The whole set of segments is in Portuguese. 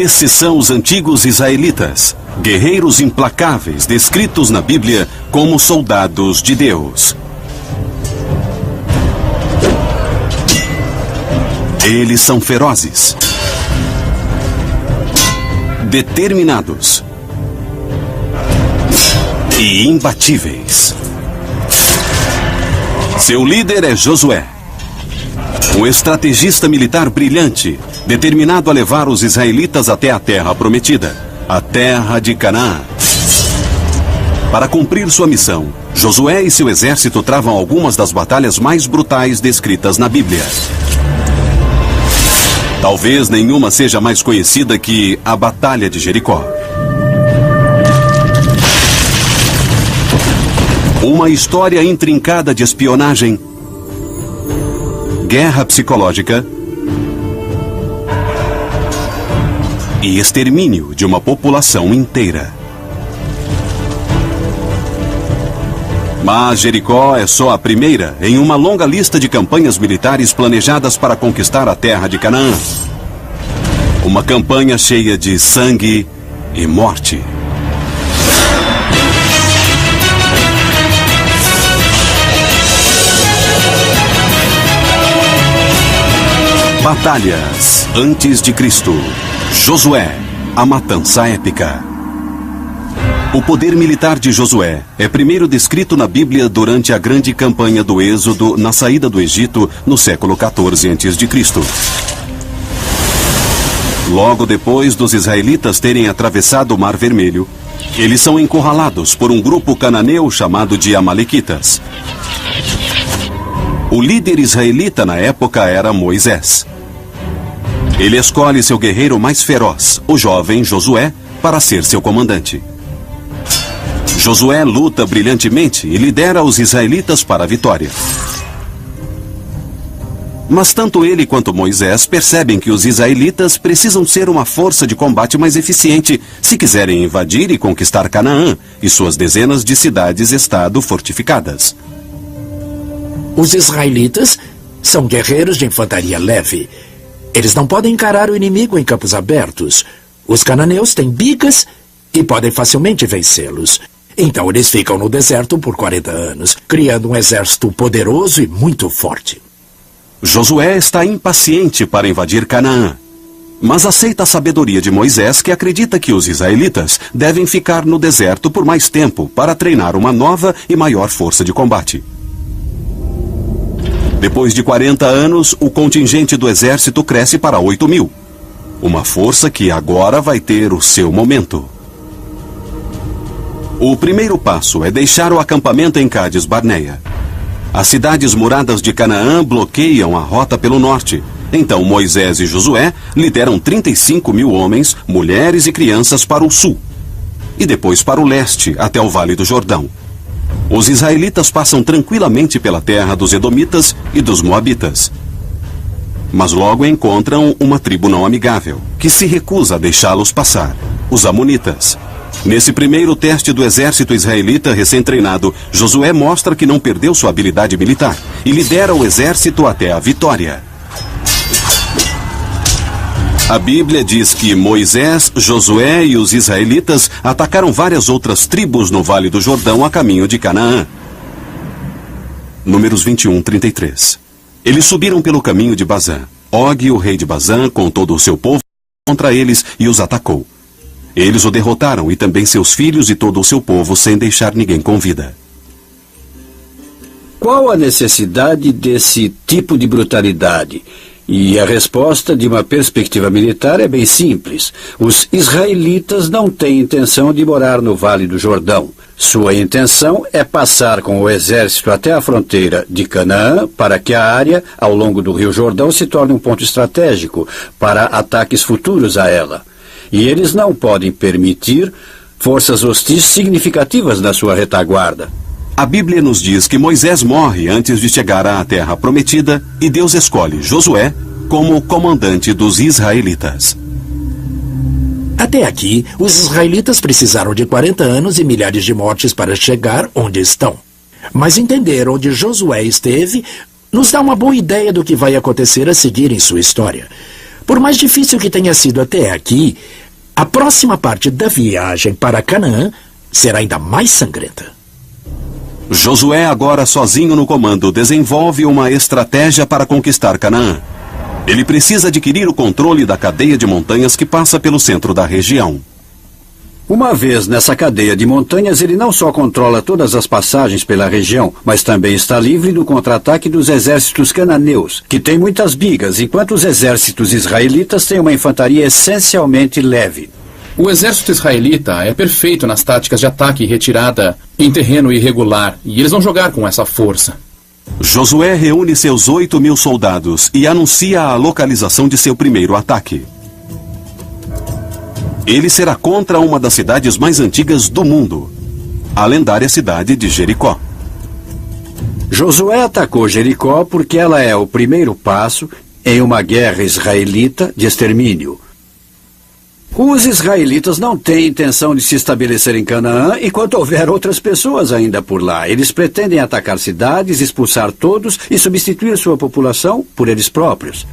Esses são os antigos israelitas, guerreiros implacáveis descritos na Bíblia como soldados de Deus. Eles são ferozes, determinados e imbatíveis. Seu líder é Josué, um estrategista militar brilhante, determinado a levar os israelitas até a terra prometida, a terra de Canaã. Para cumprir sua missão, Josué e seu exército travam algumas das batalhas mais brutais descritas na Bíblia. Talvez nenhuma seja mais conhecida que a Batalha de Jericó. Uma história intrincada de espionagem, guerra psicológica e extermínio de uma população inteira. Mas Jericó é só a primeira em uma longa lista de campanhas militares planejadas para conquistar a terra de Canaã. Uma campanha cheia de sangue e morte. Batalhas antes de Cristo. Josué, a matança épica. O poder militar de Josué é primeiro descrito na Bíblia durante a grande campanha do Êxodo na saída do Egito no século 14 a.C. Logo depois dos israelitas terem atravessado o Mar Vermelho, eles são encurralados por um grupo cananeu chamado de Amalequitas. O líder israelita na época era Moisés. Ele escolhe seu guerreiro mais feroz, o jovem Josué, para ser seu comandante. Josué luta brilhantemente e lidera os israelitas para a vitória. Mas tanto ele quanto Moisés percebem que os israelitas precisam ser uma força de combate mais eficiente se quiserem invadir e conquistar Canaã e suas dezenas de cidades-estado fortificadas. Os israelitas são guerreiros de infantaria leve. Eles não podem encarar o inimigo em campos abertos. Os cananeus têm bigas e podem facilmente vencê-los. Então eles ficam no deserto por 40 anos, criando um exército poderoso e muito forte. Josué está impaciente para invadir Canaã, mas aceita a sabedoria de Moisés, que acredita que os israelitas devem ficar no deserto por mais tempo para treinar uma nova e maior força de combate. Depois de 40 anos, o contingente do exército cresce para 8.000. Uma força que agora vai ter o seu momento. O primeiro passo é deixar o acampamento em Cádiz Barneia. As cidades muradas de Canaã bloqueiam a rota pelo norte. Então Moisés e Josué lideram 35.000 homens, mulheres e crianças para o sul. E depois para o leste, até o Vale do Jordão. Os israelitas passam tranquilamente pela terra dos Edomitas e dos Moabitas. Mas logo encontram uma tribo não amigável, que se recusa a deixá-los passar, os Amonitas. Nesse primeiro teste do exército israelita recém-treinado, Josué mostra que não perdeu sua habilidade militar e lidera o exército até a vitória. A Bíblia diz que Moisés, Josué e os israelitas atacaram várias outras tribos no Vale do Jordão a caminho de Canaã. Números 21:33. Eles subiram pelo caminho de Bazã. Og, o rei de Bazã, com todo o seu povo, contra eles e os atacou. Eles o derrotaram e também seus filhos e todo o seu povo, sem deixar ninguém com vida. Qual a necessidade desse tipo de brutalidade? E a resposta de uma perspectiva militar é bem simples. Os israelitas não têm intenção de morar no Vale do Jordão. Sua intenção é passar com o exército até a fronteira de Canaã para que a área ao longo do Rio Jordão se torne um ponto estratégico para ataques futuros a ela. E eles não podem permitir forças hostis significativas na sua retaguarda. A Bíblia nos diz que Moisés morre antes de chegar à terra prometida e Deus escolhe Josué como comandante dos israelitas. Até aqui, os israelitas precisaram de 40 anos e milhares de mortes para chegar onde estão. Mas entender onde Josué esteve nos dá uma boa ideia do que vai acontecer a seguir em sua história. Por mais difícil que tenha sido até aqui, a próxima parte da viagem para Canaã será ainda mais sangrenta. Josué, agora sozinho no comando, desenvolve uma estratégia para conquistar Canaã. Ele precisa adquirir o controle da cadeia de montanhas que passa pelo centro da região. Uma vez nessa cadeia de montanhas, ele não só controla todas as passagens pela região, mas também está livre do contra-ataque dos exércitos cananeus, que têm muitas bigas, enquanto os exércitos israelitas têm uma infantaria essencialmente leve. O exército israelita é perfeito nas táticas de ataque e retirada em terreno irregular, e eles vão jogar com essa força. Josué reúne seus 8.000 soldados e anuncia a localização de seu primeiro ataque. Ele será contra uma das cidades mais antigas do mundo, a lendária cidade de Jericó. Josué atacou Jericó porque ela é o primeiro passo em uma guerra israelita de extermínio. Os israelitas não têm intenção de se estabelecer em Canaã enquanto houver outras pessoas ainda por lá. Eles pretendem atacar cidades, expulsar todos e substituir sua população por eles próprios.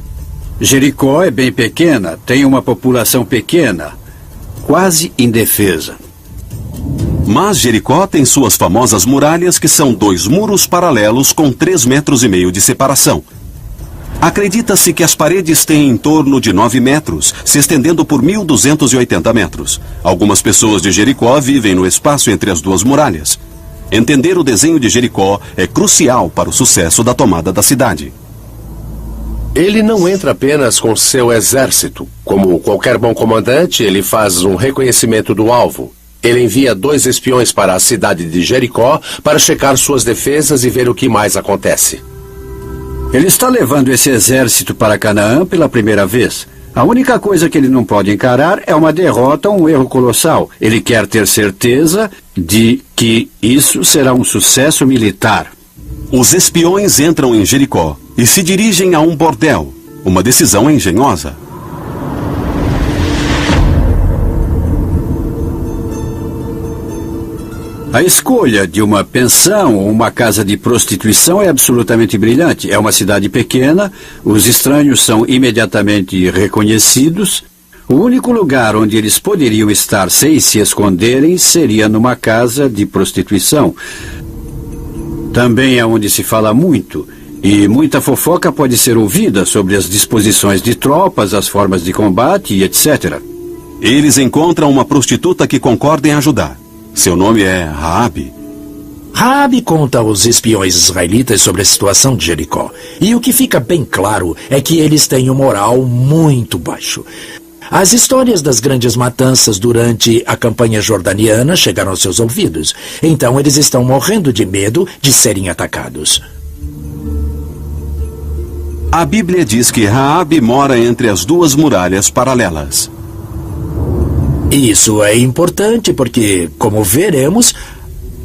Jericó é bem pequena, tem uma população pequena, quase indefesa. Mas Jericó tem suas famosas muralhas, que são 2 muros paralelos com 3,5 metros de separação. Acredita-se que as paredes têm em torno de 9 metros, se estendendo por 1.280 metros. Algumas pessoas de Jericó vivem no espaço entre as 2 muralhas. Entender o desenho de Jericó é crucial para o sucesso da tomada da cidade. Ele não entra apenas com seu exército. Como qualquer bom comandante, ele faz um reconhecimento do alvo. Ele envia 2 espiões para a cidade de Jericó para checar suas defesas e ver o que mais acontece. Ele está levando esse exército para Canaã pela primeira vez. A única coisa que ele não pode encarar é uma derrota ou um erro colossal. Ele quer ter certeza de que isso será um sucesso militar. Os espiões entram em Jericó e se dirigem a um bordel, uma decisão engenhosa. A escolha de uma pensão ou uma casa de prostituição é absolutamente brilhante. É uma cidade pequena, os estranhos são imediatamente reconhecidos. O único lugar onde eles poderiam estar sem se esconderem seria numa casa de prostituição. Também é onde se fala muito, e muita fofoca pode ser ouvida sobre as disposições de tropas, as formas de combate e etc. Eles encontram uma prostituta que concorda em ajudar. Seu nome é Raabe. Raabe conta aos espiões israelitas sobre a situação de Jericó. E o que fica bem claro é que eles têm um moral muito baixo. As histórias das grandes matanças durante a campanha jordaniana chegaram aos seus ouvidos. Então eles estão morrendo de medo de serem atacados. A Bíblia diz que Raabe mora entre as 2 muralhas paralelas. Isso é importante porque, como veremos,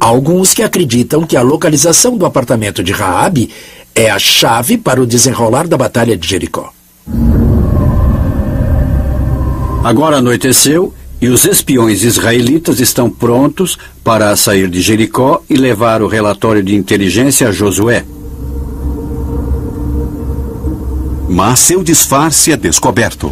há alguns que acreditam que a localização do apartamento de Raabe é a chave para o desenrolar da Batalha de Jericó. Agora anoiteceu e os espiões israelitas estão prontos para sair de Jericó e levar o relatório de inteligência a Josué. Mas seu disfarce é descoberto.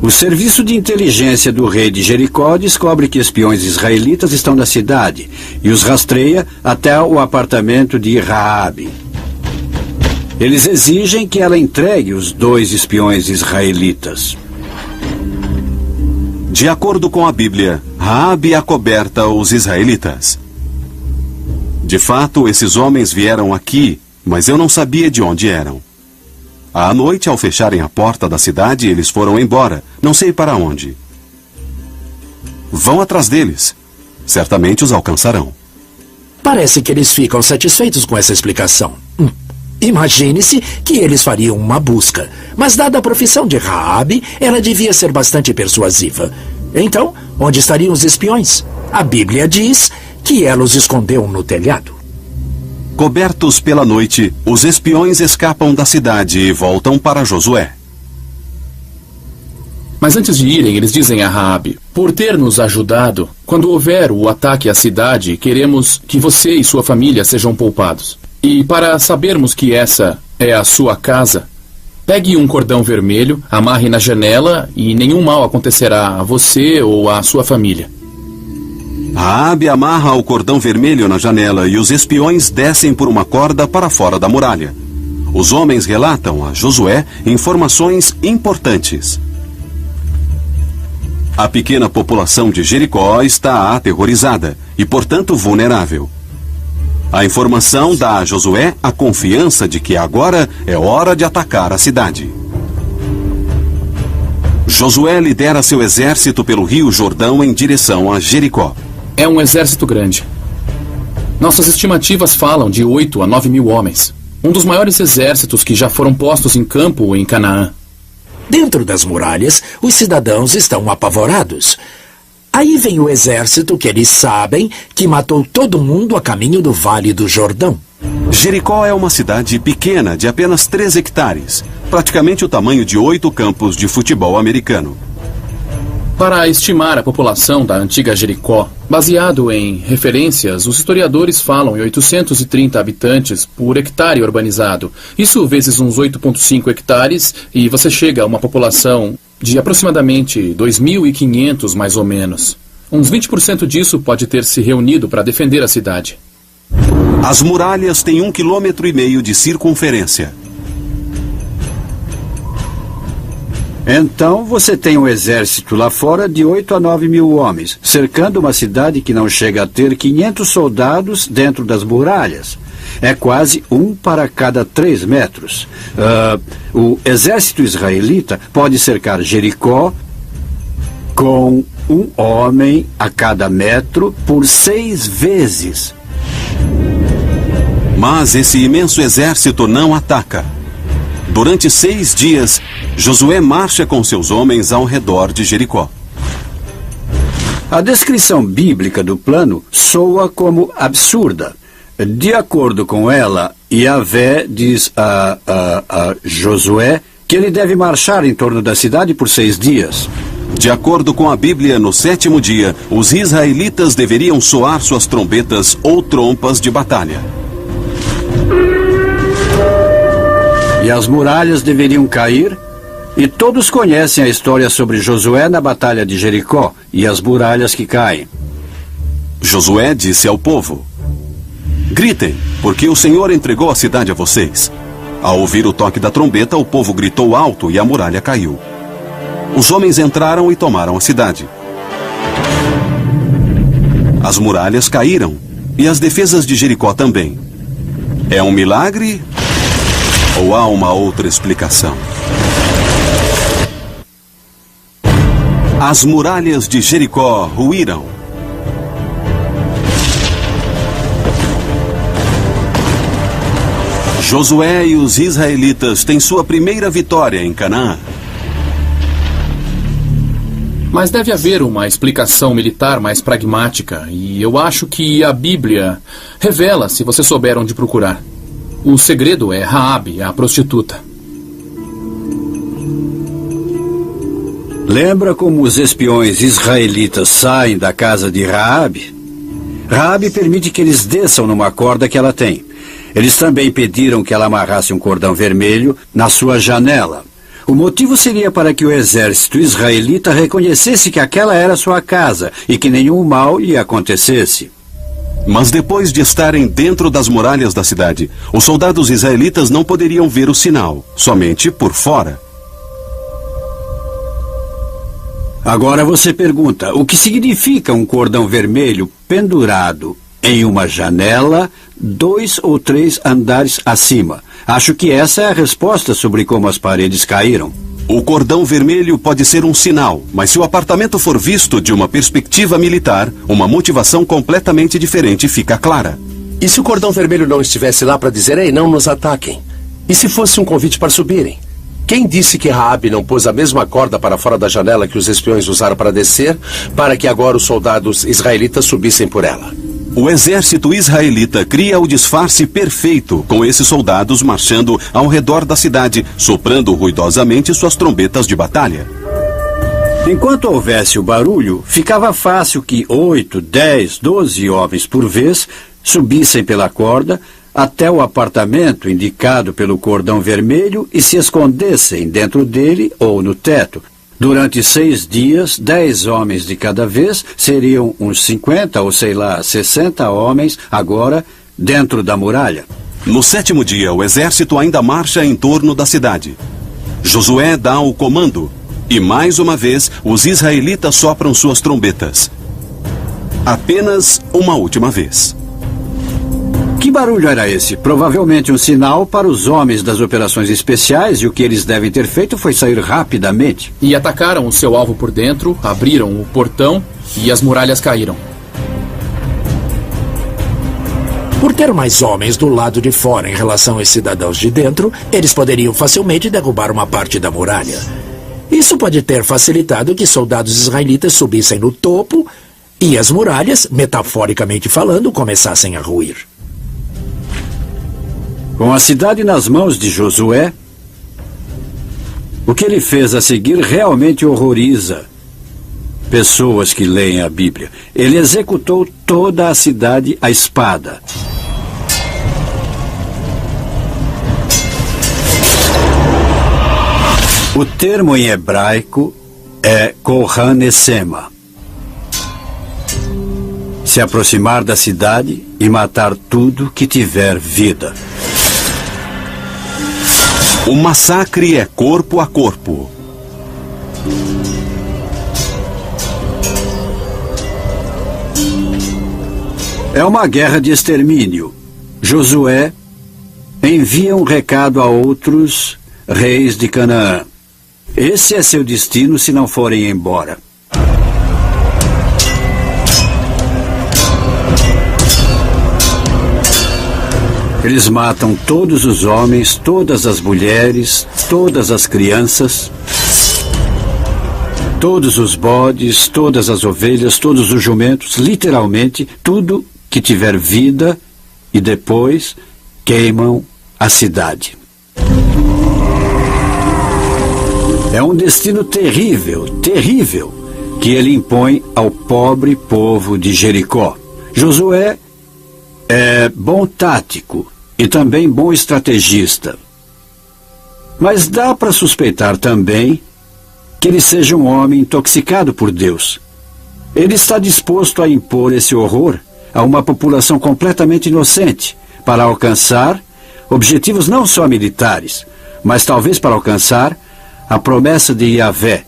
O serviço de inteligência do rei de Jericó descobre que espiões israelitas estão na cidade e os rastreia até o apartamento de Raabe. Eles exigem que ela entregue os 2 espiões israelitas. De acordo com a Bíblia, Raabe acoberta os israelitas. De fato, esses homens vieram aqui, mas eu não sabia de onde eram. À noite, ao fecharem a porta da cidade, eles foram embora, não sei para onde. Vão atrás deles. Certamente os alcançarão. Parece que eles ficam satisfeitos com essa explicação. Imagine-se que eles fariam uma busca, mas dada a profissão de Raabe, ela devia ser bastante persuasiva. Então, onde estariam os espiões? A Bíblia diz que ela os escondeu no telhado. Cobertos pela noite, os espiões escapam da cidade e voltam para Josué. Mas antes de irem, eles dizem a Raabe: por ter nos ajudado, quando houver o ataque à cidade, queremos que você e sua família sejam poupados. E para sabermos que essa é a sua casa, Pegue um cordão vermelho, amarre na janela e nenhum mal acontecerá a você ou à sua família. Raabe amarra o cordão vermelho na janela e os espiões descem por uma corda para fora da muralha. Os homens relatam a Josué informações importantes. A pequena população de Jericó está aterrorizada e, portanto, vulnerável. A informação dá a Josué a confiança de que agora é hora de atacar a cidade. Josué lidera seu exército pelo rio Jordão em direção a Jericó. É um exército grande. Nossas estimativas falam de 8 a 9 mil homens. Um dos maiores exércitos que já foram postos em campo em Canaã. Dentro das muralhas, os cidadãos estão apavorados. Aí vem o exército que eles sabem que matou todo mundo a caminho do Vale do Jordão. Jericó é uma cidade pequena de apenas 3 hectares, praticamente o tamanho de 8 campos de futebol americano. Para estimar a população da antiga Jericó, baseado em referências, os historiadores falam em 830 habitantes por hectare urbanizado. Isso vezes uns 8,5 hectares e você chega a uma população de aproximadamente 2.500 mais ou menos. Uns 20% disso pode ter se reunido para defender a cidade. As muralhas têm 1,5 km de circunferência. Então você tem um exército lá fora de 8 a 9 mil homens, cercando uma cidade que não chega a ter 500 soldados dentro das muralhas. É quase 1 para cada 3 metros. O exército israelita pode cercar Jericó com 1 homem a cada metro por 6 vezes. Mas esse imenso exército não ataca. Durante 6 dias, Josué marcha com seus homens ao redor de Jericó. A descrição bíblica do plano soa como absurda. De acordo com ela, Yahvé diz a Josué que ele deve marchar em torno da cidade por 6 dias. De acordo com a Bíblia, no 7º dia, os israelitas deveriam soar suas trombetas ou trompas de batalha. E as muralhas deveriam cair, e todos conhecem a história sobre Josué na Batalha de Jericó e as muralhas que caem. Josué disse ao povo: gritem, porque o Senhor entregou a cidade a vocês. Ao ouvir o toque da trombeta, o povo gritou alto e a muralha caiu. Os homens entraram e tomaram a cidade. As muralhas caíram e as defesas de Jericó também. É um milagre ou há uma outra explicação? As muralhas de Jericó ruíram. Josué e os israelitas têm sua primeira vitória em Canaã. Mas deve haver uma explicação militar mais pragmática, e eu acho que a Bíblia revela se você souber onde procurar. O segredo é Raabe, a prostituta. Lembra como os espiões israelitas saem da casa de Raabe? Raabe permite que eles desçam numa corda que ela tem. Eles também pediram que ela amarrasse um cordão vermelho na sua janela. O motivo seria para que o exército israelita reconhecesse que aquela era sua casa e que nenhum mal lhe acontecesse. Mas depois de estarem dentro das muralhas da cidade, os soldados israelitas não poderiam ver o sinal, somente por fora. Agora você pergunta, o que significa um cordão vermelho pendurado em uma janela 2 ou 3 andares acima? Acho que essa é a resposta sobre como as paredes caíram. O cordão vermelho pode ser um sinal, mas se o apartamento for visto de uma perspectiva militar, uma motivação completamente diferente fica clara. E se o cordão vermelho não estivesse lá para dizer, ei, não nos ataquem? E se fosse um convite para subirem? Quem disse que Raabe não pôs a mesma corda para fora da janela que os espiões usaram para descer, para que agora os soldados israelitas subissem por ela? O exército israelita cria o disfarce perfeito, com esses soldados marchando ao redor da cidade, soprando ruidosamente suas trombetas de batalha. Enquanto houvesse o barulho, ficava fácil que 8, 10, 12 homens por vez subissem pela corda, até o apartamento indicado pelo cordão vermelho e se escondessem dentro dele ou no teto. Durante 6 dias, 10 homens de cada vez, seriam uns 50 ou 60 homens agora dentro da muralha. No 7º dia, o exército ainda marcha em torno da cidade. Josué dá o comando e, mais uma vez, os israelitas sopram suas trombetas. Apenas uma última vez. Que barulho era esse? Provavelmente um sinal para os homens das operações especiais, e o que eles devem ter feito foi sair rapidamente. E atacaram o seu alvo por dentro, abriram o portão e as muralhas caíram. Por ter mais homens do lado de fora em relação aos cidadãos de dentro, eles poderiam facilmente derrubar uma parte da muralha. Isso pode ter facilitado que soldados israelitas subissem no topo e as muralhas, metaforicamente falando, começassem a ruir. Com a cidade nas mãos de Josué, o que ele fez a seguir realmente horroriza pessoas que leem a Bíblia. Ele executou toda a cidade à espada. O termo em hebraico é Kohanesema. Se aproximar da cidade e matar tudo que tiver vida. O massacre é corpo a corpo. É uma guerra de extermínio. Josué envia um recado a outros reis de Canaã. Esse é seu destino se não forem embora. Eles matam todos os homens, todas as mulheres, todas as crianças, todos os bodes, todas as ovelhas, todos os jumentos, literalmente tudo que tiver vida, e depois queimam a cidade. É um destino terrível, terrível, que ele impõe ao pobre povo de Jericó. Josué é bom tático e também bom estrategista. Mas dá para suspeitar também que ele seja um homem intoxicado por Deus. Ele está disposto a impor esse horror a uma população completamente inocente para alcançar objetivos não só militares, mas talvez para alcançar a promessa de Yahvé,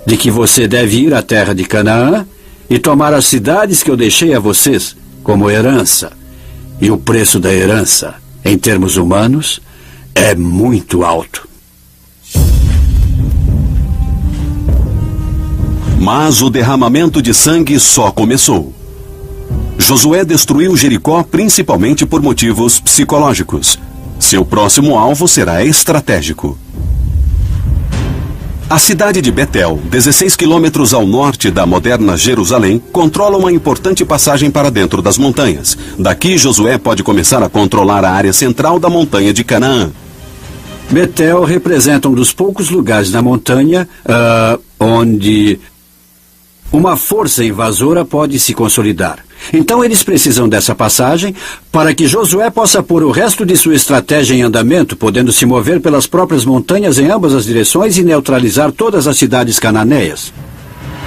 de que você deve ir à terra de Canaã e tomar as cidades que eu deixei a vocês como herança. E o preço da herança, em termos humanos, é muito alto. Mas o derramamento de sangue só começou. Josué destruiu Jericó principalmente por motivos psicológicos. Seu próximo alvo será estratégico. A cidade de Betel, 16 quilômetros ao norte da moderna Jerusalém, controla uma importante passagem para dentro das montanhas. Daqui, Josué pode começar a controlar a área central da montanha de Canaã. Betel representa um dos poucos lugares na montanha onde uma força invasora pode se consolidar. Então eles precisam dessa passagem para que Josué possa pôr o resto de sua estratégia em andamento, podendo se mover pelas próprias montanhas em ambas as direções e neutralizar todas as cidades cananeias.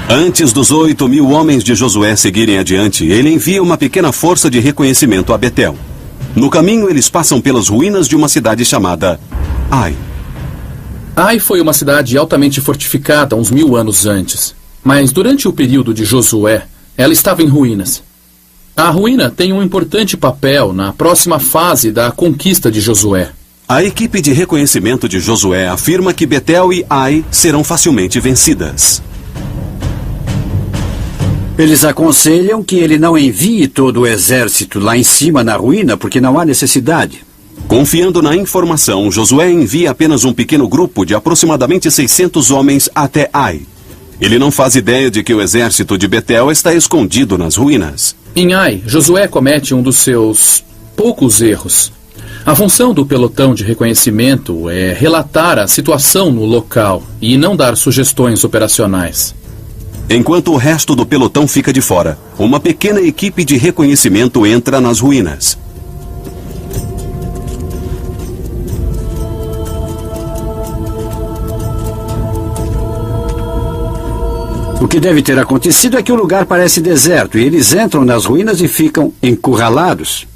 Antes dos 8.000 homens de Josué seguirem adiante, ele envia uma pequena força de reconhecimento a Betel. No caminho, eles passam pelas ruínas de uma cidade chamada Ai. Ai foi uma cidade altamente fortificada uns 1000 anos antes. Mas durante o período de Josué, ela estava em ruínas. A ruína tem um importante papel na próxima fase da conquista de Josué. A equipe de reconhecimento de Josué afirma que Betel e Ai serão facilmente vencidas. Eles aconselham que ele não envie todo o exército lá em cima na ruína, porque não há necessidade. Confiando na informação, Josué envia apenas um pequeno grupo de aproximadamente 600 homens até Ai. Ele não faz ideia de que o exército de Betel está escondido nas ruínas. Em Ai, Josué comete um dos seus poucos erros. A função do pelotão de reconhecimento é relatar a situação no local e não dar sugestões operacionais. Enquanto o resto do pelotão fica de fora, uma pequena equipe de reconhecimento entra nas ruínas. O que deve ter acontecido é que o lugar parece deserto e eles entram nas ruínas e ficam encurralados.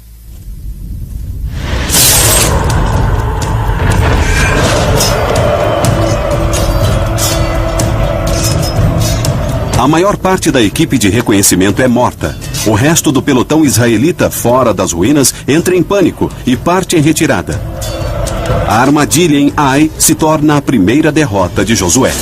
A maior parte da equipe de reconhecimento é morta. O resto do pelotão israelita fora das ruínas entra em pânico e parte em retirada. A armadilha em Ai se torna a primeira derrota de Josué.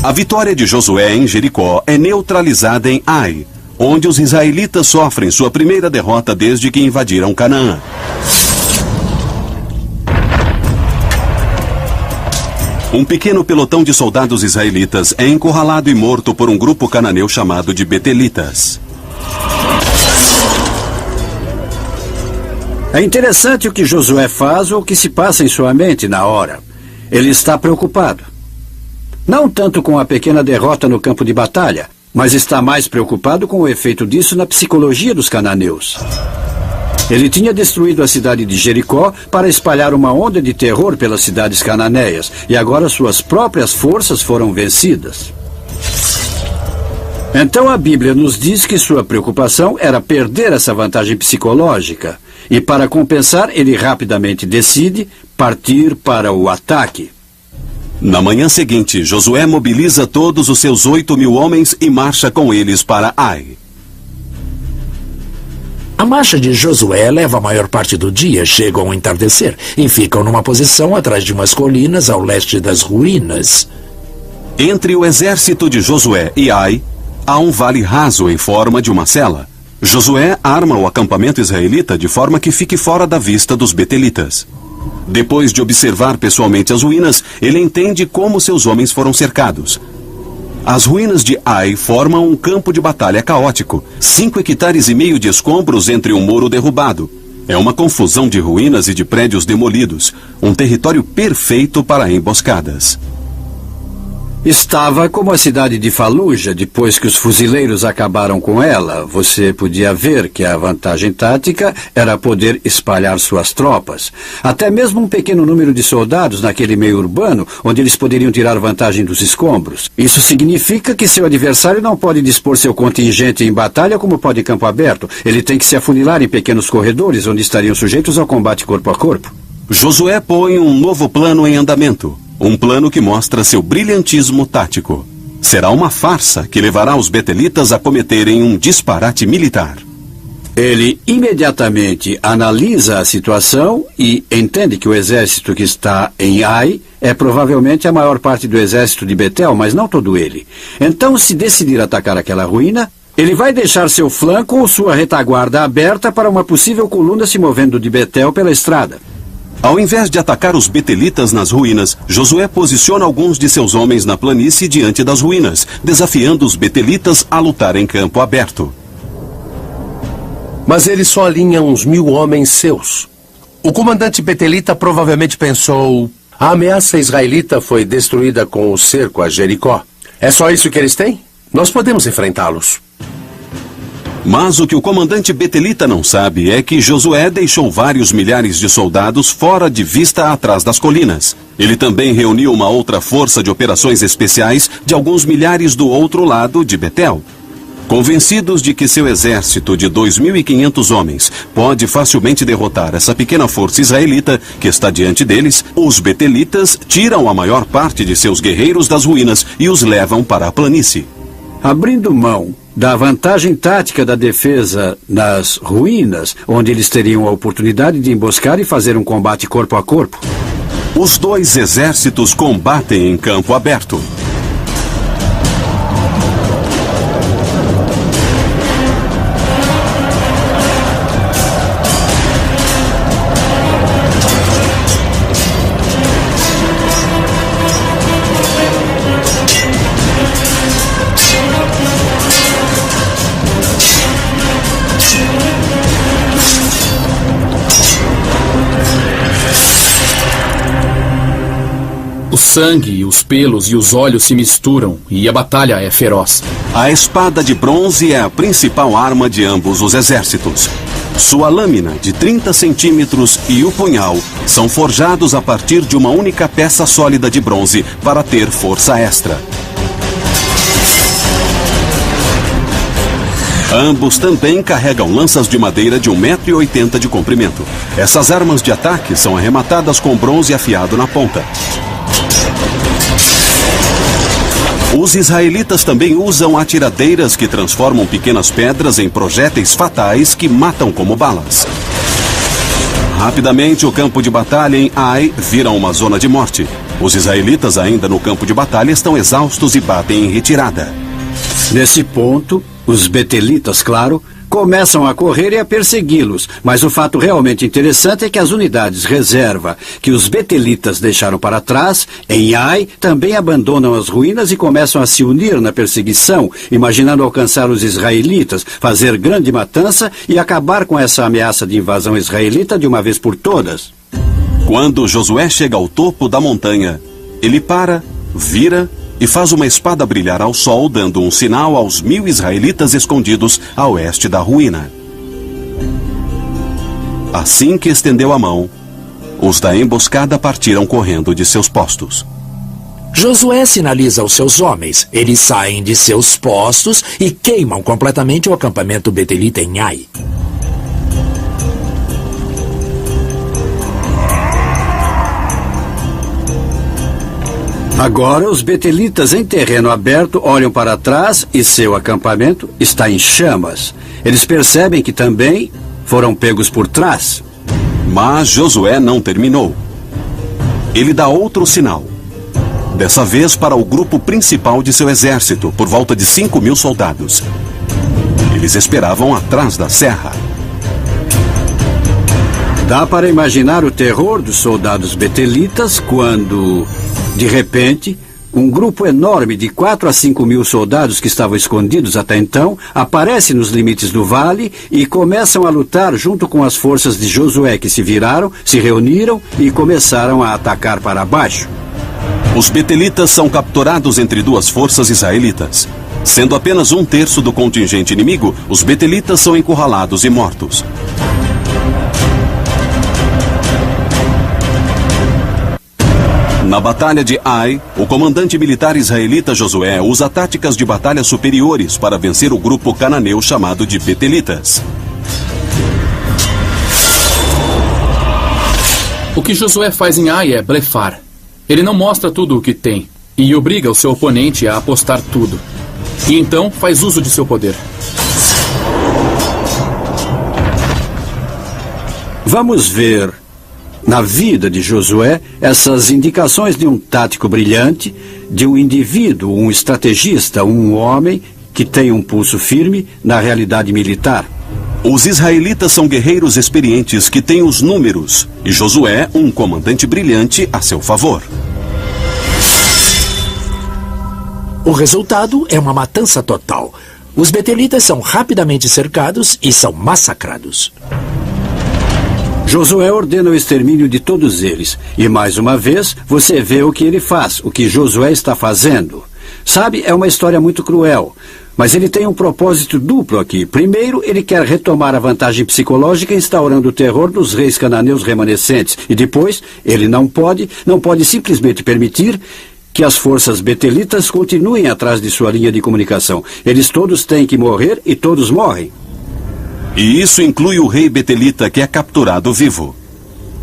A vitória de Josué em Jericó é neutralizada em Ai, onde os israelitas sofrem sua primeira derrota desde que invadiram Canaã. Um pequeno pelotão de soldados israelitas é encurralado e morto por um grupo cananeu chamado de Betelitas. É interessante o que Josué faz ou o que se passa em sua mente na hora. Ele está preocupado. Não tanto com a pequena derrota no campo de batalha, mas está mais preocupado com o efeito disso na psicologia dos cananeus. Ele tinha destruído a cidade de Jericó para espalhar uma onda de terror pelas cidades cananeias, e agora suas próprias forças foram vencidas. Então a Bíblia nos diz que sua preocupação era perder essa vantagem psicológica, e para compensar, ele rapidamente decide partir para o ataque. Na manhã seguinte, Josué mobiliza todos os seus 8.000 homens e marcha com eles para Ai. A marcha de Josué leva a maior parte do dia, chegam ao entardecer e ficam numa posição atrás de umas colinas ao leste das ruínas. Entre o exército de Josué e Ai, há um vale raso em forma de uma cela. Josué arma o acampamento israelita de forma que fique fora da vista dos betelitas. Depois de observar pessoalmente as ruínas, ele entende como seus homens foram cercados. As ruínas de Ai formam um campo de batalha caótico, 5,5 hectares de escombros entre um muro derrubado. É uma confusão de ruínas e de prédios demolidos, um território perfeito para emboscadas. Estava como a cidade de Faluja, depois que os fuzileiros acabaram com ela. Você podia ver que a vantagem tática era poder espalhar suas tropas. Até mesmo um pequeno número de soldados naquele meio urbano, onde eles poderiam tirar vantagem dos escombros. Isso significa que seu adversário não pode dispor seu contingente em batalha como pode em campo aberto. Ele tem que se afunilar em pequenos corredores, onde estariam sujeitos ao combate corpo a corpo. Josué põe um novo plano em andamento. Um plano que mostra seu brilhantismo tático. Será uma farsa que levará os betelitas a cometerem um disparate militar. Ele imediatamente analisa a situação e entende que o exército que está em Ai é provavelmente a maior parte do exército de Betel, mas não todo ele. Então, se decidir atacar aquela ruína, ele vai deixar seu flanco ou sua retaguarda aberta para uma possível coluna se movendo de Betel pela estrada. Ao invés de atacar os betelitas nas ruínas, Josué posiciona alguns de seus homens na planície diante das ruínas, desafiando os betelitas a lutar em campo aberto. Mas ele só alinha uns 1.000 homens seus. O comandante betelita provavelmente pensou: a ameaça israelita foi destruída com o cerco a Jericó. É só isso que eles têm? Nós podemos enfrentá-los. Mas o que o comandante betelita não sabe é que Josué deixou vários milhares de soldados fora de vista atrás das colinas. Ele também reuniu uma outra força de operações especiais de alguns milhares do outro lado de Betel. Convencidos de que seu exército de 2.500 homens pode facilmente derrotar essa pequena força israelita que está diante deles, os betelitas tiram a maior parte de seus guerreiros das ruínas e os levam para a planície. Abrindo mão da vantagem tática da defesa nas ruínas, onde eles teriam a oportunidade de emboscar e fazer um combate corpo a corpo. Os dois exércitos combatem em campo aberto. O sangue, os pelos e os olhos se misturam e a batalha é feroz. A espada de bronze é a principal arma de ambos os exércitos. Sua lâmina, de 30 centímetros, e o punhal são forjados a partir de uma única peça sólida de bronze para ter força extra. Ambos também carregam lanças de madeira de 1,80 m de comprimento. Essas armas de ataque são arrematadas com bronze afiado na ponta. Os israelitas também usam atiradeiras que transformam pequenas pedras em projéteis fatais que matam como balas. Rapidamente, o campo de batalha em Ai vira uma zona de morte. Os israelitas ainda no campo de batalha estão exaustos e batem em retirada. Nesse ponto, os betelitas, claro, começam a correr e a persegui-los, mas o fato realmente interessante é que as unidades reserva que os betelitas deixaram para trás, em Ai, também abandonam as ruínas e começam a se unir na perseguição, imaginando alcançar os israelitas, fazer grande matança e acabar com essa ameaça de invasão israelita de uma vez por todas. Quando Josué chega ao topo da montanha, ele para, vira e faz uma espada brilhar ao sol, dando um sinal aos 1000 israelitas escondidos a oeste da ruína. Assim que estendeu a mão, os da emboscada partiram correndo de seus postos. Josué sinaliza aos seus homens. Eles saem de seus postos e queimam completamente o acampamento betelita em Ai. Agora, os betelitas em terreno aberto olham para trás e seu acampamento está em chamas. Eles percebem que também foram pegos por trás. Mas Josué não terminou. Ele dá outro sinal. Dessa vez para o grupo principal de seu exército, por volta de 5.000 soldados. Eles esperavam atrás da serra. Dá para imaginar o terror dos soldados betelitas quando, de repente, um grupo enorme de 4 a 5.000 soldados que estavam escondidos até então aparece nos limites do vale e começam a lutar junto com as forças de Josué, que se viraram, se reuniram e começaram a atacar para baixo. Os betelitas são capturados entre duas forças israelitas. Sendo apenas 1/3 do contingente inimigo, os betelitas são encurralados e mortos. Na batalha de Ai, o comandante militar israelita Josué usa táticas de batalha superiores para vencer o grupo cananeu chamado de betelitas. O que Josué faz em Ai é blefar. Ele não mostra tudo o que tem e obriga o seu oponente a apostar tudo. E então faz uso de seu poder. Vamos ver na vida de Josué essas indicações de um tático brilhante, de um indivíduo, um estrategista, um homem que tem um pulso firme na realidade militar. Os israelitas são guerreiros experientes que têm os números, e Josué, um comandante brilhante, a seu favor. O resultado é uma matança total. Os betelitas são rapidamente cercados e são massacrados. Josué ordena o extermínio de todos eles. E mais uma vez, você vê o que ele faz, o que Josué está fazendo. Sabe, é uma história muito cruel. Mas ele tem um propósito duplo aqui. Primeiro, ele quer retomar a vantagem psicológica instaurando o terror dos reis cananeus remanescentes. E depois, ele não pode simplesmente permitir que as forças betelitas continuem atrás de sua linha de comunicação. Eles todos têm que morrer e todos morrem. E isso inclui o rei betelita, que é capturado vivo.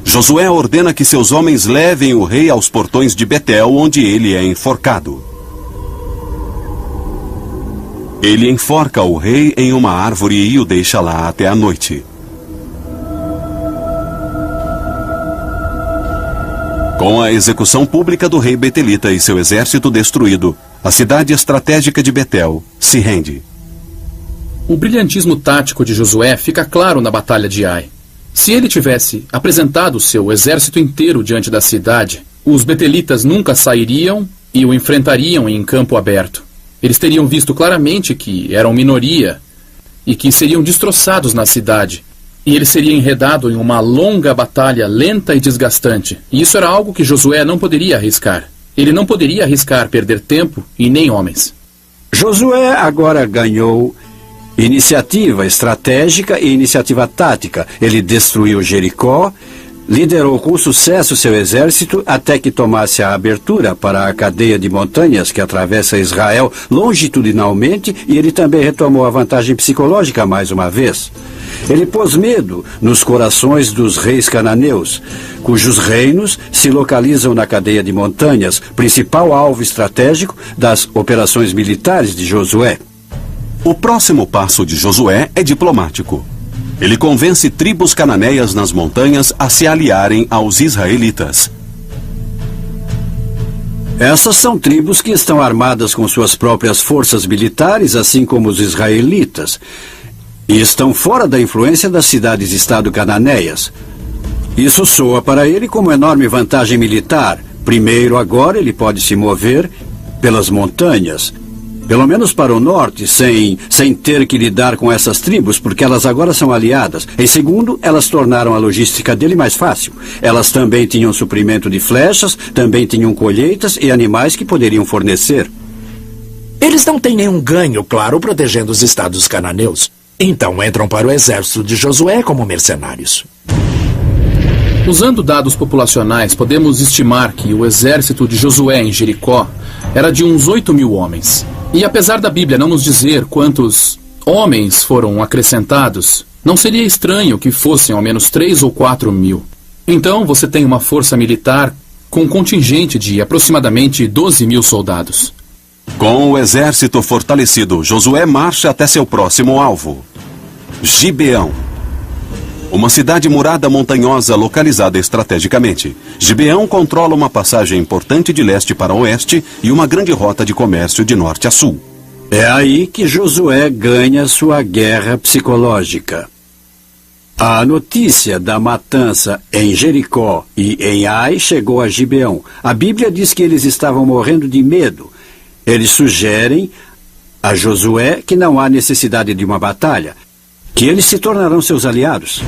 Josué ordena que seus homens levem o rei aos portões de Betel, onde ele é enforcado. Ele enforca o rei em uma árvore e o deixa lá até a noite. Com a execução pública do rei betelita e seu exército destruído, a cidade estratégica de Betel se rende. O brilhantismo tático de Josué fica claro na batalha de Ai. Se ele tivesse apresentado seu exército inteiro diante da cidade, os betelitas nunca sairiam e o enfrentariam em campo aberto. Eles teriam visto claramente que eram minoria e que seriam destroçados na cidade. E ele seria enredado em uma longa batalha lenta e desgastante. E isso era algo que Josué não poderia arriscar. Ele não poderia arriscar perder tempo e nem homens. Josué agora ganhou iniciativa estratégica e iniciativa tática. Ele destruiu Jericó, liderou com sucesso seu exército até que tomasse a abertura para a cadeia de montanhas que atravessa Israel longitudinalmente, e ele também retomou a vantagem psicológica mais uma vez. Ele pôs medo nos corações dos reis cananeus, cujos reinos se localizam na cadeia de montanhas, principal alvo estratégico das operações militares de Josué. O próximo passo de Josué é diplomático. Ele convence tribos cananeias nas montanhas a se aliarem aos israelitas. Essas são tribos que estão armadas com suas próprias forças militares, assim como os israelitas, e estão fora da influência das cidades-estado cananeias. Isso soa para ele como enorme vantagem militar. Primeiro, agora ele pode se mover pelas montanhas, pelo menos para o norte, sem ter que lidar com essas tribos, porque elas agora são aliadas. Em segundo, elas tornaram a logística dele mais fácil. Elas também tinham suprimento de flechas, também tinham colheitas e animais que poderiam fornecer. Eles não têm nenhum ganho, claro, protegendo os estados cananeus. Então entram para o exército de Josué como mercenários. Usando dados populacionais, podemos estimar que o exército de Josué em Jericó era de uns 8.000 homens. E apesar da Bíblia não nos dizer quantos homens foram acrescentados, não seria estranho que fossem ao menos 3 ou 4.000. Então você tem uma força militar com um contingente de aproximadamente 12.000 soldados. Com o exército fortalecido, Josué marcha até seu próximo alvo, Gibeão. Uma cidade murada montanhosa localizada estrategicamente. Gibeão controla uma passagem importante de leste para oeste e uma grande rota de comércio de norte a sul. É aí que Josué ganha sua guerra psicológica. A notícia da matança em Jericó e em Ai chegou a Gibeão. A Bíblia diz que eles estavam morrendo de medo. Eles sugerem a Josué que não há necessidade de uma batalha, que eles se tornarão seus aliados.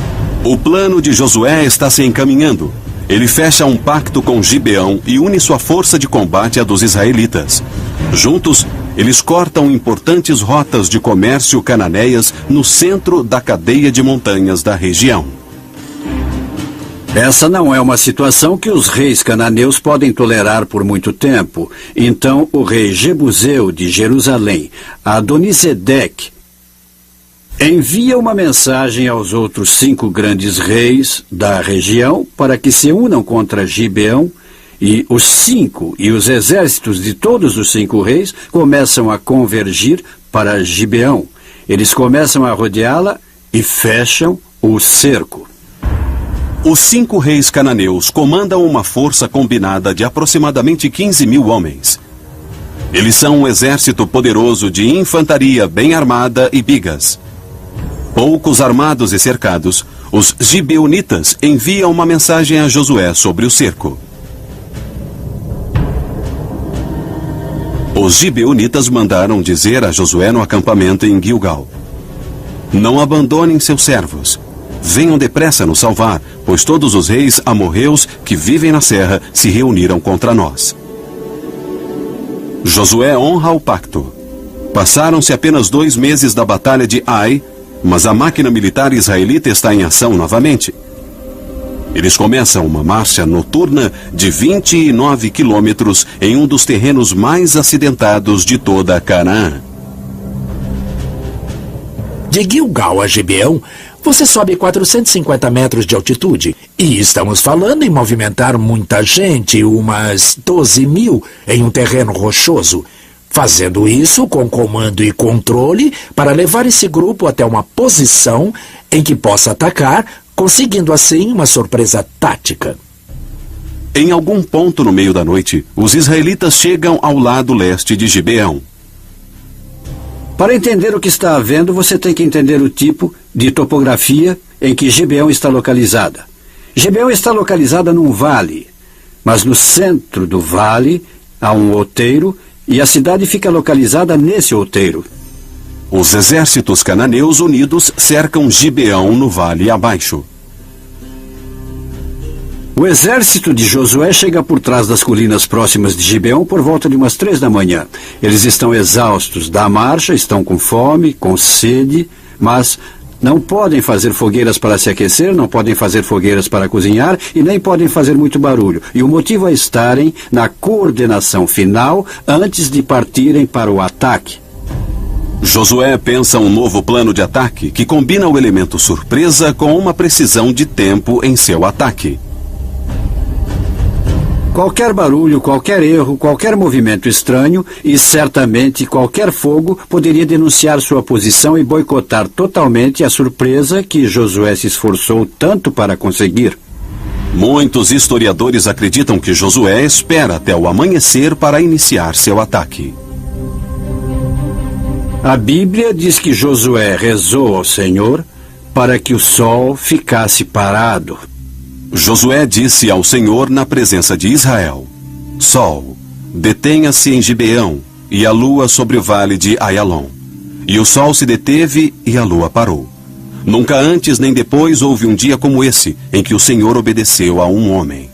O plano de Josué está se encaminhando. Ele fecha um pacto com Gibeão e une sua força de combate à dos israelitas. Juntos, eles cortam importantes rotas de comércio cananeias no centro da cadeia de montanhas da região. Essa não é uma situação que os reis cananeus podem tolerar por muito tempo. Então, o rei Jebuseu de Jerusalém, Adonisedeque, envia uma mensagem aos outros 5 grandes reis da região para que se unam contra Gibeão, e os 5 e os exércitos de todos os 5 reis começam a convergir para Gibeão. Eles começam a rodeá-la e fecham o cerco. Os 5 reis cananeus comandam uma força combinada de aproximadamente 15.000 homens. Eles são um exército poderoso de infantaria bem armada e bigas. Poucos armados e cercados, os gibeonitas enviam uma mensagem a Josué sobre o cerco. Os gibeonitas mandaram dizer a Josué no acampamento em Gilgal: não abandonem seus servos. Venham depressa nos salvar, pois todos os reis amorreus que vivem na serra se reuniram contra nós. Josué honra o pacto. Passaram-se apenas 2 meses da batalha de Ai, mas a máquina militar israelita está em ação novamente. Eles começam uma marcha noturna de 29 quilômetros em um dos terrenos mais acidentados de toda Canaã. De Gilgal a Gibeão, você sobe 450 metros de altitude. E estamos falando em movimentar muita gente, umas 12.000, em um terreno rochoso. Fazendo isso com comando e controle para levar esse grupo até uma posição em que possa atacar, conseguindo assim uma surpresa tática. Em algum ponto no meio da noite, os israelitas chegam ao lado leste de Gibeão. Para entender o que está havendo, você tem que entender o tipo de topografia em que Gibeão está localizada. Gibeão está localizada num vale, mas no centro do vale há um outeiro e a cidade fica localizada nesse outeiro. Os exércitos cananeus unidos cercam Gibeão no vale abaixo. O exército de Josué chega por trás das colinas próximas de Gibeão por volta de umas 3 da manhã. Eles estão exaustos da marcha, estão com fome, com sede, mas não podem fazer fogueiras para se aquecer, não podem fazer fogueiras para cozinhar e nem podem fazer muito barulho. E o motivo é estarem na coordenação final antes de partirem para o ataque. Josué pensa um novo plano de ataque que combina o elemento surpresa com uma precisão de tempo em seu ataque. Qualquer barulho, qualquer erro, qualquer movimento estranho e certamente qualquer fogo poderia denunciar sua posição e boicotar totalmente a surpresa que Josué se esforçou tanto para conseguir. Muitos historiadores acreditam que Josué espera até o amanhecer para iniciar seu ataque. A Bíblia diz que Josué rezou ao Senhor para que o sol ficasse parado. Josué disse ao Senhor na presença de Israel: Sol, detenha-se em Gibeão, e a lua sobre o vale de Aialon. E o sol se deteve e a lua parou. Nunca antes nem depois houve um dia como esse, em que o Senhor obedeceu a um homem.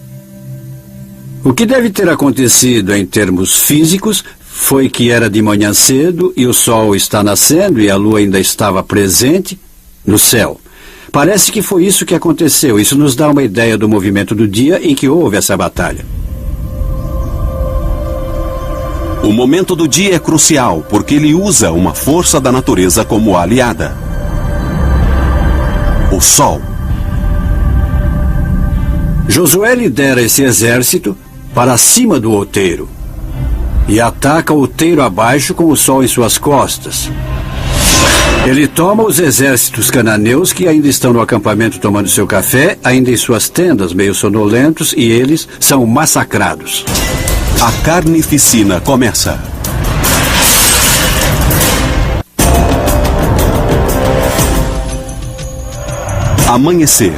O que deve ter acontecido em termos físicos foi que era de manhã cedo e o sol está nascendo e a lua ainda estava presente no céu. Parece que foi isso que aconteceu. Isso nos dá uma ideia do movimento do dia em que houve essa batalha. O momento do dia é crucial, porque ele usa uma força da natureza como aliada: o sol. Josué lidera esse exército para cima do outeiro e ataca o outeiro abaixo com o sol em suas costas. Ele toma os exércitos cananeus que ainda estão no acampamento tomando seu café, ainda em suas tendas, meio sonolentos, e eles são massacrados. A carnificina começa. Amanhecer.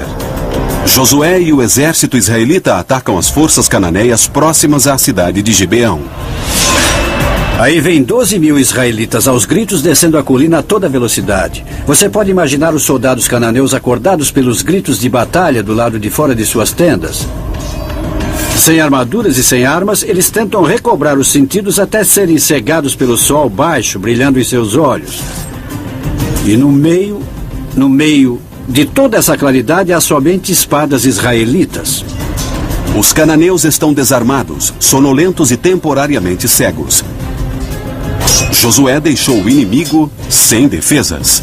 Josué e o exército israelita atacam as forças cananeias próximas à cidade de Gibeão. Aí vem 12.000 israelitas aos gritos descendo a colina a toda velocidade. Você pode imaginar os soldados cananeus acordados pelos gritos de batalha do lado de fora de suas tendas. Sem armaduras e sem armas, eles tentam recobrar os sentidos até serem cegados pelo sol baixo, brilhando em seus olhos. E no meio de toda essa claridade, há somente espadas israelitas. Os cananeus estão desarmados, sonolentos e temporariamente cegos. Josué deixou o inimigo sem defesas.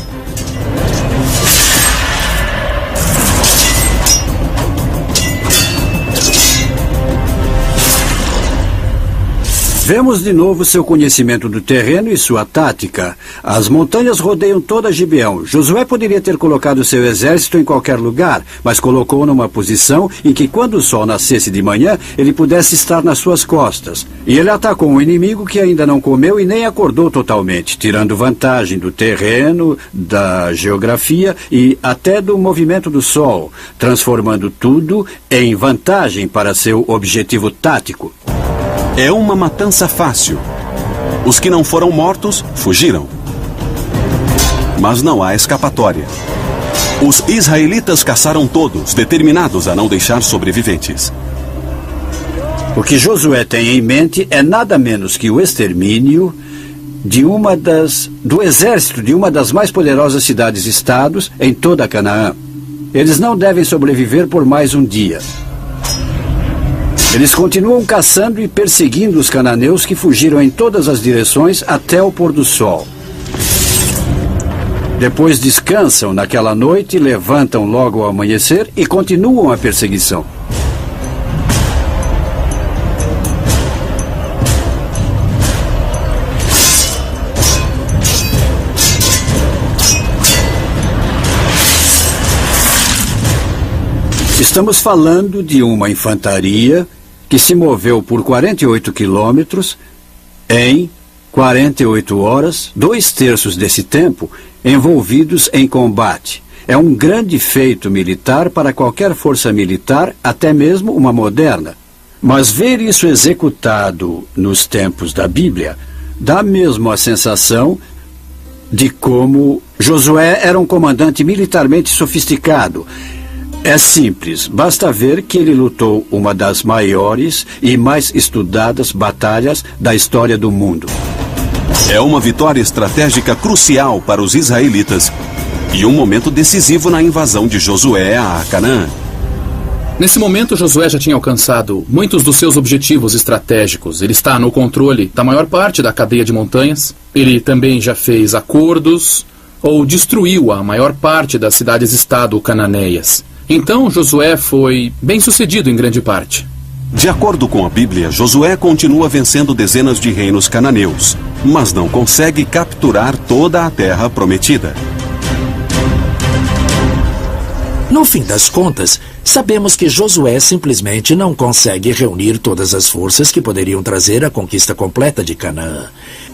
Vemos de novo seu conhecimento do terreno e sua tática. As montanhas rodeiam toda Gibeão. Josué poderia ter colocado seu exército em qualquer lugar, mas colocou numa posição em que, quando o sol nascesse de manhã, ele pudesse estar nas suas costas. E ele atacou um inimigo que ainda não comeu e nem acordou totalmente, tirando vantagem do terreno, da geografia e até do movimento do sol, transformando tudo em vantagem para seu objetivo tático. É uma matança fácil. Os que não foram mortos, fugiram. Mas não há escapatória. Os israelitas caçaram todos, determinados a não deixar sobreviventes. O que Josué tem em mente é nada menos que o extermínio do exército de uma das mais poderosas cidades-estados em toda Canaã. Eles não devem sobreviver por mais um dia. Eles continuam caçando e perseguindo os cananeus que fugiram em todas as direções até o pôr do sol. Depois descansam naquela noite, levantam logo ao amanhecer e continuam a perseguição. Estamos falando de uma infantaria que se moveu por 48 quilômetros em 48 horas, 2/3 desse tempo, envolvidos em combate. É um grande feito militar para qualquer força militar, até mesmo uma moderna. Mas ver isso executado nos tempos da Bíblia dá mesmo a sensação de como Josué era um comandante militarmente sofisticado. É simples, basta ver que ele lutou uma das maiores e mais estudadas batalhas da história do mundo. É uma vitória estratégica crucial para os israelitas e um momento decisivo na invasão de Josué a Canaã. Nesse momento, Josué já tinha alcançado muitos dos seus objetivos estratégicos. Ele está no controle da maior parte da cadeia de montanhas. Ele também já fez acordos ou destruiu a maior parte das cidades-estado cananeias. Então, Josué foi bem-sucedido em grande parte. De acordo com a Bíblia, Josué continua vencendo dezenas de reinos cananeus, mas não consegue capturar toda a terra prometida. No fim das contas, sabemos que Josué simplesmente não consegue reunir todas as forças que poderiam trazer a conquista completa de Canaã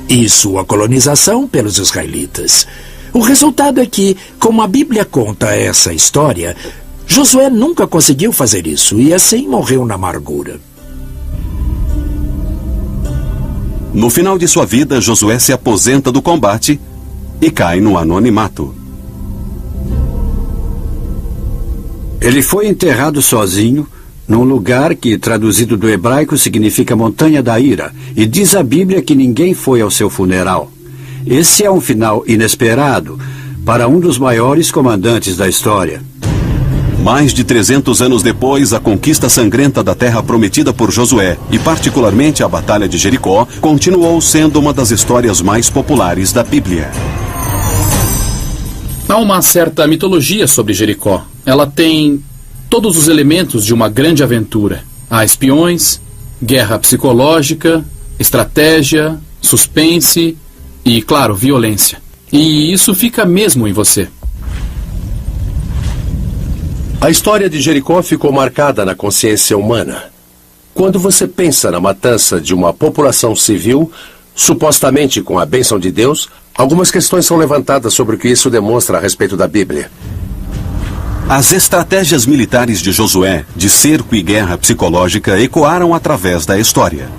e sua colonização pelos israelitas. O resultado é que, como a Bíblia conta essa história, Josué nunca conseguiu fazer isso e assim morreu na amargura. No final de sua vida, Josué se aposenta do combate e cai no anonimato. Ele foi enterrado sozinho num lugar que, traduzido do hebraico, significa Montanha da Ira, e diz a Bíblia que ninguém foi ao seu funeral. Esse é um final inesperado para um dos maiores comandantes da história. Mais de 300 anos depois, a conquista sangrenta da terra prometida por Josué, e particularmente a Batalha de Jericó, continuou sendo uma das histórias mais populares da Bíblia. Há uma certa mitologia sobre Jericó. Ela tem todos os elementos de uma grande aventura. Há espiões, guerra psicológica, estratégia, suspense e, claro, violência. E isso fica mesmo em você. A história de Jericó ficou marcada na consciência humana. Quando você pensa na matança de uma população civil, supostamente com a bênção de Deus, algumas questões são levantadas sobre o que isso demonstra a respeito da Bíblia. As estratégias militares de Josué, de cerco e guerra psicológica, ecoaram através da história.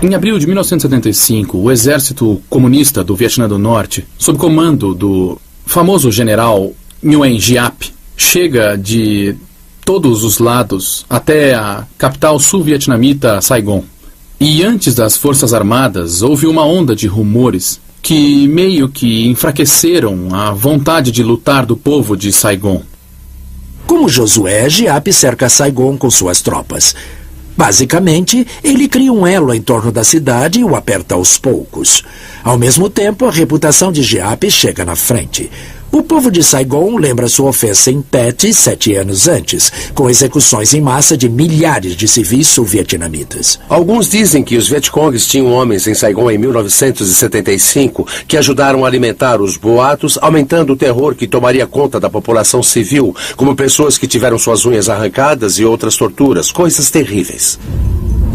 Em abril de 1975, o exército comunista do Vietnã do Norte, sob comando do famoso general Nguyen Giap, chega de todos os lados até a capital sul-vietnamita, Saigon. E antes das Forças Armadas, houve uma onda de rumores que meio que enfraqueceram a vontade de lutar do povo de Saigon. Como Josué, Giap cerca Saigon com suas tropas. Basicamente, ele cria um elo em torno da cidade e o aperta aos poucos. Ao mesmo tempo, a reputação de Giap chega na frente. O povo de Saigon lembra sua ofensa em Tet 7 anos antes, com execuções em massa de milhares de civis sul-vietnamitas. Alguns dizem que os Vietcongs tinham homens em Saigon em 1975 que ajudaram a alimentar os boatos, aumentando o terror que tomaria conta da população civil, como pessoas que tiveram suas unhas arrancadas e outras torturas, coisas terríveis.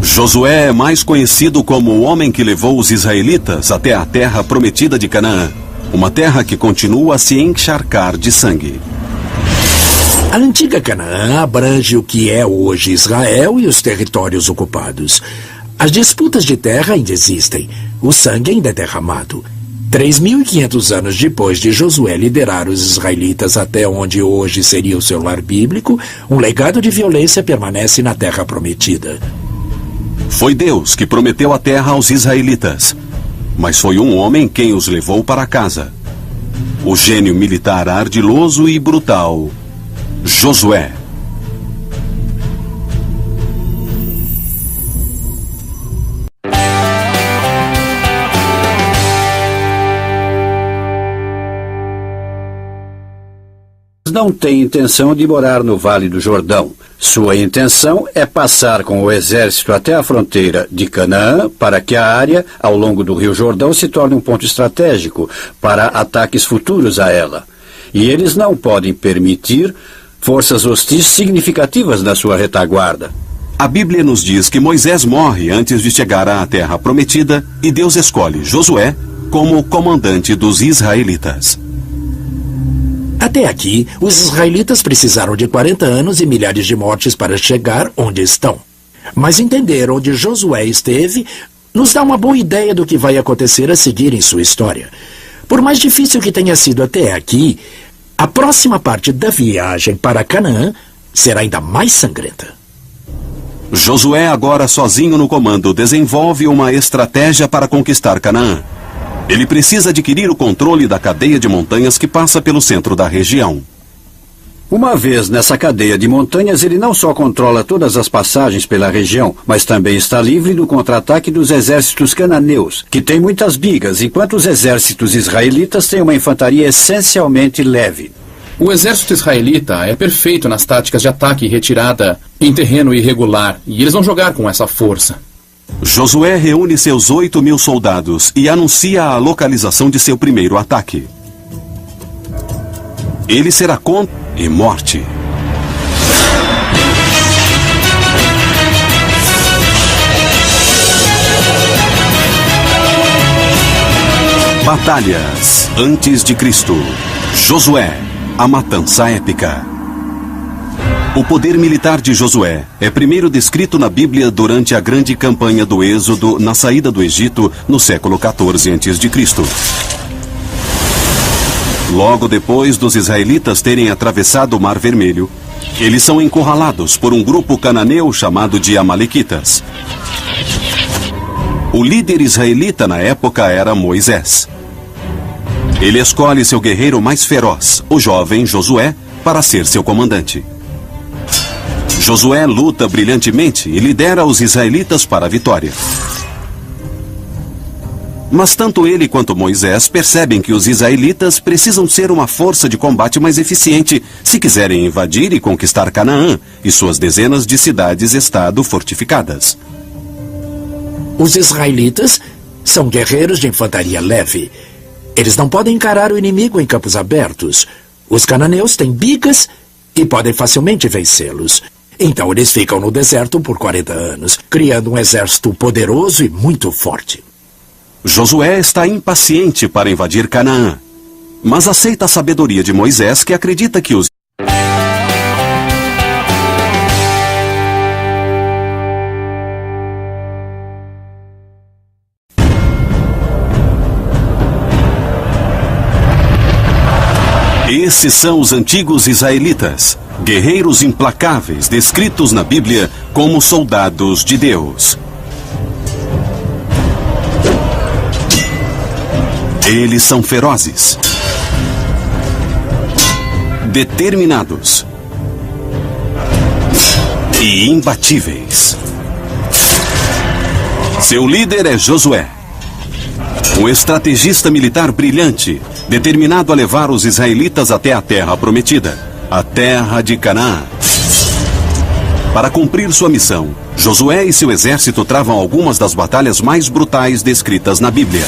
Josué é mais conhecido como o homem que levou os israelitas até a terra prometida de Canaã. Uma terra que continua a se encharcar de sangue. A antiga Canaã abrange o que é hoje Israel e os territórios ocupados. As disputas de terra ainda existem. O sangue ainda é derramado. 3.500 anos depois de Josué liderar os israelitas até onde hoje seria o seu lar bíblico, um legado de violência permanece na terra prometida. Foi Deus que prometeu a terra aos israelitas. Mas foi um homem quem os levou para casa. O gênio militar ardiloso e brutal, Josué. Não tem intenção de morar no Vale do Jordão. Sua intenção é passar com o exército até a fronteira de Canaã para que a área ao longo do Rio Jordão se torne um ponto estratégico para ataques futuros a ela. E eles não podem permitir forças hostis significativas na sua retaguarda. A Bíblia nos diz que Moisés morre antes de chegar à terra prometida e Deus escolhe Josué como comandante dos israelitas. Até aqui, os israelitas precisaram de 40 anos e milhares de mortes para chegar onde estão. Mas entender onde Josué esteve nos dá uma boa ideia do que vai acontecer a seguir em sua história. Por mais difícil que tenha sido até aqui, a próxima parte da viagem para Canaã será ainda mais sangrenta. Josué, agora sozinho no comando, desenvolve uma estratégia para conquistar Canaã. Ele precisa adquirir o controle da cadeia de montanhas que passa pelo centro da região. Uma vez nessa cadeia de montanhas, ele não só controla todas as passagens pela região, mas também está livre do contra-ataque dos exércitos cananeus, que têm muitas bigas, enquanto os exércitos israelitas têm uma infantaria essencialmente leve. O exército israelita é perfeito nas táticas de ataque e retirada em terreno irregular, e eles vão jogar com essa força. Josué reúne seus 8.000 soldados e anuncia a localização de seu primeiro ataque. Ele será contra e morte. Batalhas antes de Cristo. Josué, a matança épica. O poder militar de Josué é primeiro descrito na Bíblia durante a grande campanha do Êxodo na saída do Egito no século 14 a.C. Logo depois dos israelitas terem atravessado o Mar Vermelho, eles são encurralados por um grupo cananeu chamado de Amalequitas. O líder israelita na época era Moisés. Ele escolhe seu guerreiro mais feroz, o jovem Josué, para ser seu comandante. Josué luta brilhantemente e lidera os israelitas para a vitória. Mas tanto ele quanto Moisés percebem que os israelitas precisam ser uma força de combate mais eficiente se quiserem invadir e conquistar Canaã e suas dezenas de cidades-estado fortificadas. Os israelitas são guerreiros de infantaria leve. Eles não podem encarar o inimigo em campos abertos. Os cananeus têm bigas e podem facilmente vencê-los. Então eles ficam no deserto por 40 anos, criando um exército poderoso e muito forte. Josué está impaciente para invadir Canaã, mas aceita a sabedoria de Moisés, que acredita que os Esses são os antigos israelitas, guerreiros implacáveis descritos na Bíblia como soldados de Deus. Eles são ferozes, determinados e imbatíveis. Seu líder é Josué, um estrategista militar brilhante, determinado a levar os israelitas até a terra prometida, a terra de Canaã. Para cumprir sua missão, Josué e seu exército travam algumas das batalhas mais brutais descritas na Bíblia.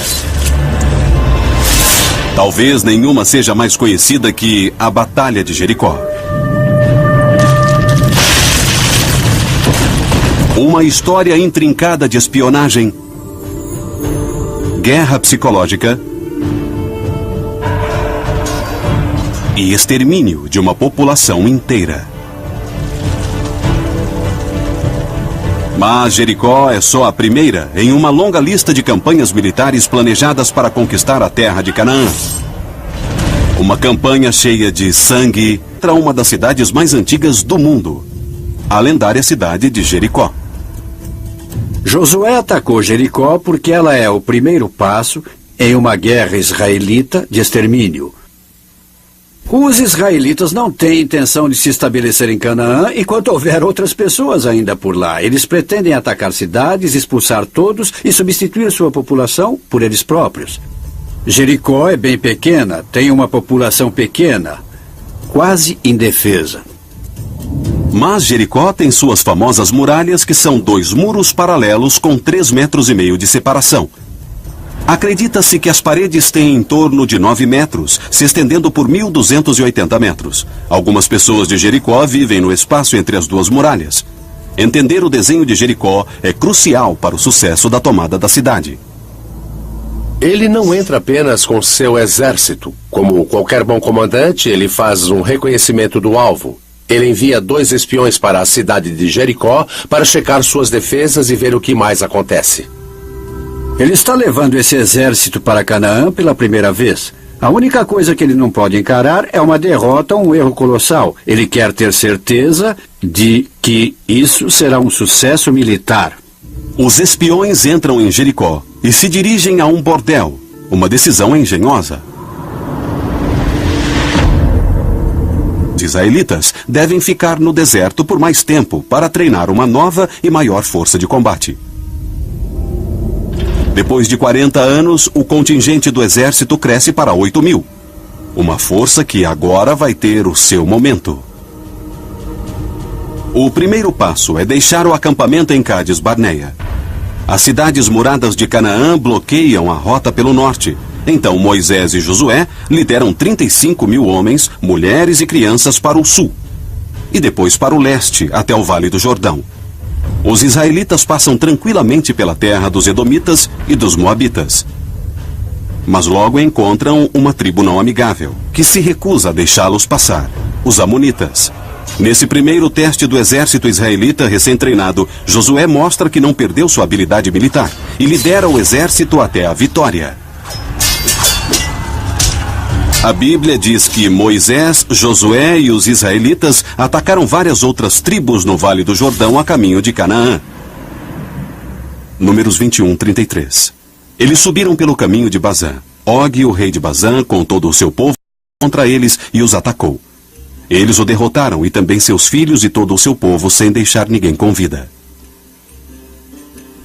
Talvez nenhuma seja mais conhecida que a Batalha de Jericó. Uma história intrincada de espionagem, guerra psicológica e extermínio de uma população inteira. Mas Jericó é só a primeira em uma longa lista de campanhas militares planejadas para conquistar a terra de Canaã. Uma campanha cheia de sangue contra uma das cidades mais antigas do mundo, a lendária cidade de Jericó. Josué atacou Jericó porque ela é o primeiro passo em uma guerra israelita de extermínio. Os israelitas não têm intenção de se estabelecer em Canaã enquanto houver outras pessoas ainda por lá. Eles pretendem atacar cidades, expulsar todos e substituir sua população por eles próprios. Jericó é bem pequena, tem uma população pequena, quase indefesa. Mas Jericó tem suas famosas muralhas, que são 2 muros paralelos com 3,5 metros de separação. Acredita-se que as paredes têm em torno de 9 metros, se estendendo por 1.280 metros. Algumas pessoas de Jericó vivem no espaço entre as 2 muralhas. Entender o desenho de Jericó é crucial para o sucesso da tomada da cidade. Ele não entra apenas com seu exército. Como qualquer bom comandante, ele faz um reconhecimento do alvo. Ele envia 2 espiões para a cidade de Jericó para checar suas defesas e ver o que mais acontece. Ele está levando esse exército para Canaã pela primeira vez. A única coisa que ele não pode encarar é uma derrota ou um erro colossal. Ele quer ter certeza de que isso será um sucesso militar. Os espiões entram em Jericó e se dirigem a um bordel. Uma decisão engenhosa. Os israelitas devem ficar no deserto por mais tempo para treinar uma nova e maior força de combate. Depois de 40 anos, o contingente do exército cresce para 8.000. Uma força que agora vai ter o seu momento. O primeiro passo é deixar o acampamento em Cádiz Barneia. As cidades muradas de Canaã bloqueiam a rota pelo norte. Então Moisés e Josué lideram 35.000 homens, mulheres e crianças para o sul. E depois para o leste, até o Vale do Jordão. Os israelitas passam tranquilamente pela terra dos Edomitas e dos Moabitas. Mas logo encontram uma tribo não amigável, que se recusa a deixá-los passar: os Amonitas. Nesse primeiro teste do exército israelita recém-treinado, Josué mostra que não perdeu sua habilidade militar e lidera o exército até a vitória. A Bíblia diz que Moisés, Josué e os israelitas atacaram várias outras tribos no Vale do Jordão a caminho de Canaã. Números 21:33. Eles subiram pelo caminho de Bazã. Og, o rei de Bazã, com todo o seu povo, contra eles e os atacou. Eles o derrotaram e também seus filhos e todo o seu povo, sem deixar ninguém com vida.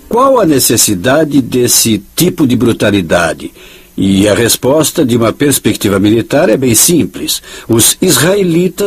Qual a necessidade desse tipo de brutalidade? E a resposta de uma perspectiva militar é bem simples. Os israelitas